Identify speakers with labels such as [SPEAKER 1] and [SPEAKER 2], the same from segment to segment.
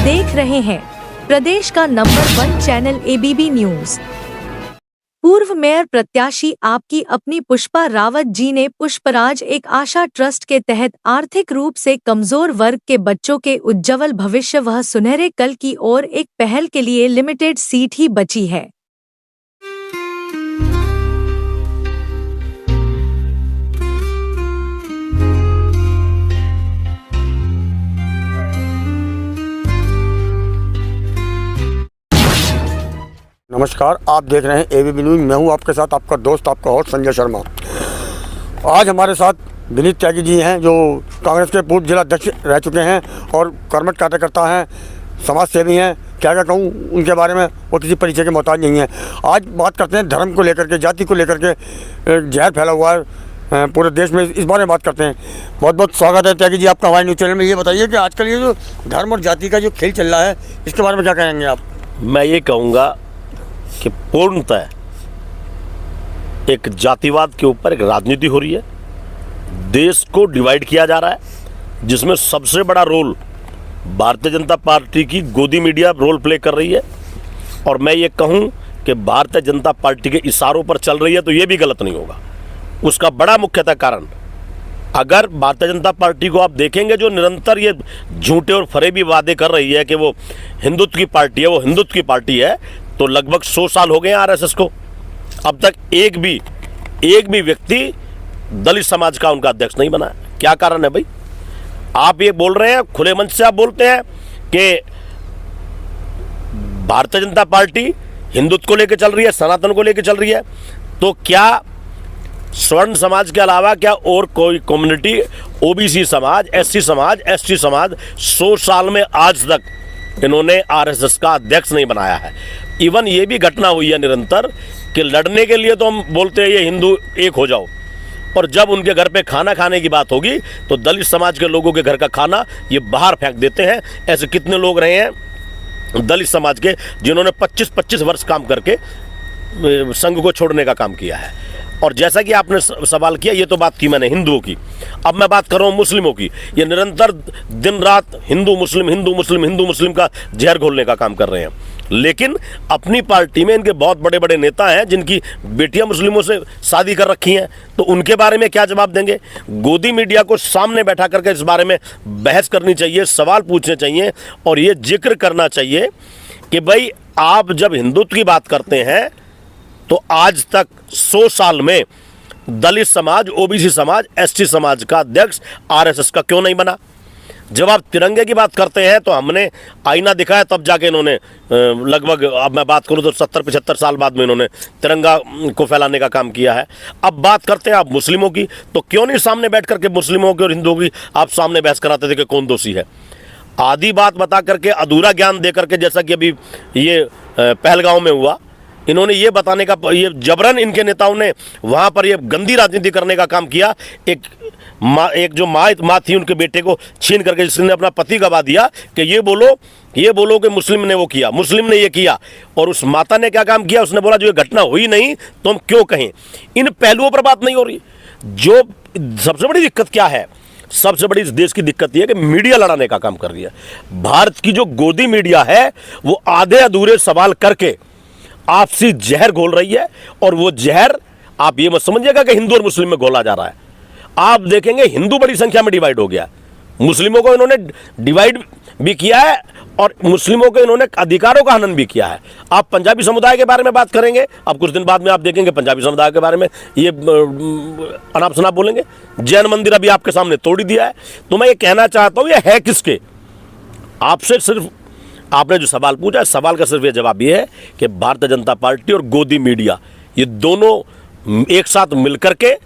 [SPEAKER 1] देख रहे हैं प्रदेश का नंबर 1 चैनल एबीपी न्यूज। पूर्व मेयर प्रत्याशी आपकी अपनी पुष्पा रावत जी ने पुष्पराज एक आशा ट्रस्ट के तहत आर्थिक रूप से कमजोर वर्ग के बच्चों के उज्ज्वल भविष्य व सुनहरे कल की ओर एक पहल के लिए लिमिटेड सीट ही बची है।
[SPEAKER 2] नमस्कार, आप देख रहे हैं एबीपी न्यूज। मैं हूं आपके साथ आपका दोस्त, आपका होस्ट संजय शर्मा। आज हमारे साथ विनीत त्यागी जी हैं, जो कांग्रेस के पूर्व जिला अध्यक्ष रह चुके हैं और कर्मठ कार्यकर्ता हैं, समाज सेवी हैं। क्या कहूं उनके बारे में, वो किसी परिचय के मोहताज नहीं है। आज बात करते हैं धर्म को लेकर के, जाति को लेकर के जहर फैला हुआ है पूरे देश में, इस बारे में बात करते हैं। बहुत बहुत स्वागत है त्यागी जी आपका हमारे न्यूज़ चैनल में। ये बताइए कि आजकल ये जो धर्म और जाति का जो खेल चल रहा है, इसके बारे में क्या कहेंगे आप?
[SPEAKER 3] मैं ये कहूँगा कि पूर्णतः एक जातिवाद के ऊपर एक राजनीति हो रही है। देश को डिवाइड किया जा रहा है, जिसमें सबसे बड़ा रोल भारतीय जनता पार्टी की गोदी मीडिया रोल प्ले कर रही है। और मैं ये कहूँ कि भारतीय जनता पार्टी के इशारों पर चल रही है, तो ये भी गलत नहीं होगा। उसका बड़ा मुख्यतः कारण, अगर भारतीय जनता पार्टी को आप देखेंगे, जो निरंतर ये झूठे और फरेबी वादे कर रही है कि वो हिंदुत्व की पार्टी है, वो हिंदुत्व की पार्टी है, तो लगभग 100 साल हो गए आरएसएस को। अब तक एक भी व्यक्ति दलित समाज का उनका अध्यक्ष नहीं बना। क्या कारण है भाई? आप ये बोल रहे हैं, खुले मंच से आप बोलते हैं कि भारतीय जनता पार्टी हिंदुत्व को लेकर चल रही है, सनातन को लेकर चल रही है, तो क्या स्वर्ण समाज के अलावा क्या और कोई कम्युनिटी, ओबीसी समाज, एससी समाज, एसटी समाज 100 साल में आज तक इन्होंने आरएसएस का अध्यक्ष नहीं बनाया है? इवन ये भी घटना हुई है निरंतर कि लड़ने के लिए तो हम बोलते हैं ये हिंदू एक हो जाओ, और जब उनके घर पे खाना खाने की बात होगी तो दलित समाज के लोगों के घर का खाना ये बाहर फेंक देते हैं। ऐसे कितने लोग रहे हैं दलित समाज के, जिन्होंने 25-25 वर्ष काम करके संघ को छोड़ने का काम किया है। और जैसा कि आपने सवाल किया, ये तो बात की मैंने हिंदुओं की, अब मैं बात कर रहा हूँ मुस्लिमों की। ये निरंतर दिन रात हिंदू मुस्लिम का जहर घोलने का काम कर रहे हैं। लेकिन अपनी पार्टी में इनके बहुत बड़े बड़े नेता हैं जिनकी बेटियां मुस्लिमों से शादी कर रखी हैं, तो उनके बारे में क्या जवाब देंगे? गोदी मीडिया को सामने बैठा करके इस बारे में बहस करनी चाहिए, सवाल पूछने चाहिए, और ये जिक्र करना चाहिए कि भाई आप जब हिंदुत्व की बात करते हैं तो आज तक 100 साल में दलित समाज, ओबीसी समाज, एसटी समाज का अध्यक्ष आरएसएस का क्यों नहीं बना? जब आप तिरंगे की बात करते हैं तो हमने आईना दिखाया, तब जाके इन्होंने लगभग, अब मैं बात करूं तो 70-75 साल बाद में इन्होंने तिरंगा को फैलाने का काम किया है। अब बात करते हैं आप मुस्लिमों की, तो क्यों नहीं सामने बैठ करके मुस्लिमों की और हिंदुओं की आप सामने बहस कराते थे कि कौन दोषी है? आधी बात बता करके, अधूरा ज्ञान दे करके, जैसा कि अभी ये पहलगांव में हुआ, इन्होंने ये बताने का, ये जबरन इनके नेताओं ने वहाँ पर ये गंदी राजनीति करने का काम किया। एक जो माँ थी, उनके बेटे को छीन करके जिसने अपना पति गवा दिया कि ये बोलो कि मुस्लिम ने वो किया, मुस्लिम ने ये किया। और उस माता ने क्या काम किया? उसने बोला जो ये घटना हुई नहीं तो हम क्यों कहें। इन पहलुओं पर बात नहीं हो रही। जो सबसे बड़ी दिक्कत क्या है? सबसे बड़ी इस देश की दिक्कत यह है कि मीडिया लड़ाने का काम कर रही है। भारत की जो गोदी मीडिया है, वो आधे अधूरे सवाल करके आपसी जहर घोल रही है। और वो जहर आप ये मत समझिएगा कि हिंदू और मुस्लिम में घोला जा रहा है। आप देखेंगे हिंदू बड़ी संख्या में डिवाइड हो गया, मुस्लिमों को इन्होंने डिवाइड भी किया है और मुस्लिमों के इन्होंने अधिकारों का हनन भी किया है। आप पंजाबी समुदाय के बारे में बात करेंगे, अब कुछ दिन बाद में आप देखेंगे पंजाबी समुदाय के बारे में ये अनाप शनाप बोलेंगे। जैन मंदिर अभी आपके सामने तोड़ दिया है। तो मैं ये कहना चाहता हूँ, ये है किसके? आपसे सिर्फ आपने जो सवाल पूछा, सवाल का सिर्फ ये जवाब ये है कि भारतीय जनता पार्टी और गोदी मीडिया, ये दोनों एक साथ मिलकर के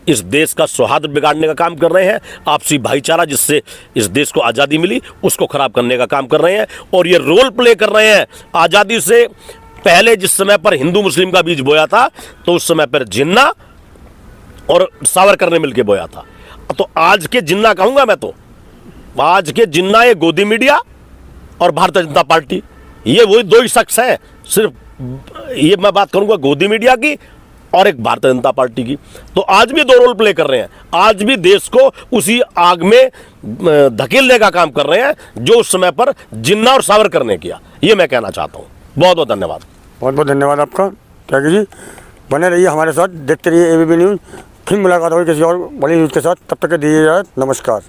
[SPEAKER 3] इस देश का सौहार्द बिगाड़ने का काम कर रहे हैं। आपसी भाईचारा जिससे इस देश को आज़ादी मिली, उसको खराब करने का काम कर रहे हैं। और ये रोल प्ले कर रहे हैं। आज़ादी से पहले जिस समय पर हिंदू मुस्लिम का बीज बोया था, तो उस समय पर जिन्ना और सावरकर ने मिलकर बोया था। तो आज के जिन्ना कहूँगा मैं, तो आज के जिन्ना ये गोदी मीडिया और भारतीय जनता पार्टी, ये वही दो ही शख्स हैं। सिर्फ ये मैं बात करूंगा गोदी मीडिया की और एक भारतीय जनता पार्टी की। तो आज भी 2 रोल प्ले कर रहे हैं, आज भी देश को उसी आग में धकेलने का काम कर रहे हैं जो उस समय पर जिन्ना और सावरकर ने किया। ये मैं कहना चाहता हूँ। बहुत बहुत धन्यवाद।
[SPEAKER 2] बहुत बहुत धन्यवाद आपका त्यागी जी। बने रहिए हमारे साथ, देखते रहिए ABP न्यूज़। फिर मुलाकात होगी किसी और बड़ी न्यूज़ के साथ, तब तक के दीजिए इजाज़त। नमस्कार।